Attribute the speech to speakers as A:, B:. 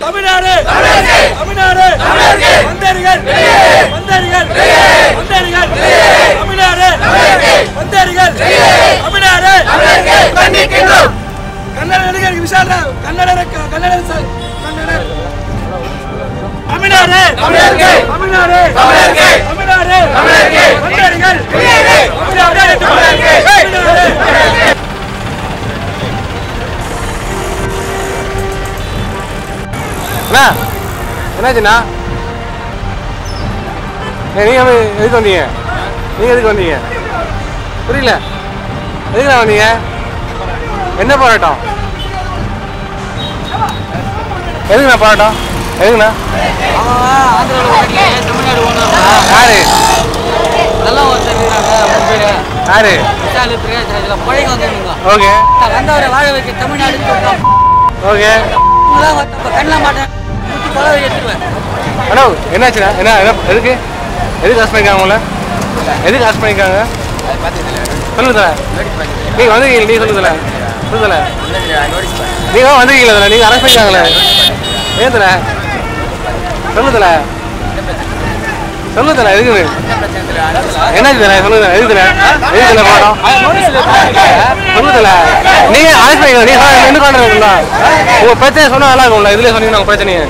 A: தமிழ்நாடு தமிழ்நாடு வந்தேரிகள் வந்தேரிகள் வந்தேரிகள் தமிழ்நாடு வந்தேரிகள் தமிழ்நாடு கண்டிக்கின்றோம். கன்னட நடிகர் விஷால் ராவ் கன்னட தமிழ்நாடு தமிழ்நாடு தமிழ்நாடு தமிழ்நாடு வந்தேரிகள்
B: என்னாச்சுண்ணா? நீங்கள் எதுக்கு வந்தீங்க? நீங்கள் எதுக்கு வந்தீங்க? புரியல. எதுக்குண்ணா வந்தீங்க? என்ன போராட்டம்? எதுக்குண்ணா போராட்டம்? எதுக்குண்ணா? யாரு? யாரு? Okay okay. ஹலோ, என்னாச்சுண்ணா? என்ன எதுக்கு அரெஸ்ட் பண்ணிருக்காங்க உங்களை? எதுக்கு அரெஸ்ட் பண்ணிருக்காங்க? சொல்லுங்க தல. நீங்கள் வந்துருக்கீங்க, நீங்கள் சொல்லுங்க தல. சொல்லுங்க தல. நீங்கள் வந்துருக்கீங்களா தல? நீங்கள் அரெஸ்ட் பண்ணிருக்காங்களே ஏன் தல? சொல்லுங்க தல. சொல்லுங்க தல. எதுக்குன்னு என்னாச்சு தல? சொல்லுங்க தல. எதுக்கு தல? எதுக்கு தல போனோம்? சொல்லுங்க தல. நீங்கள் அரெஸ்ட் பண்ணிக்கலாம். நீங்கள் என்ன பண்ணுறீங்களா? உங்கள் பிரச்சனை சொன்னால் நல்லா இருக்கும்ல. இதுலேயே சொன்னீங்கன்னா உங்கள் பிரச்சனையே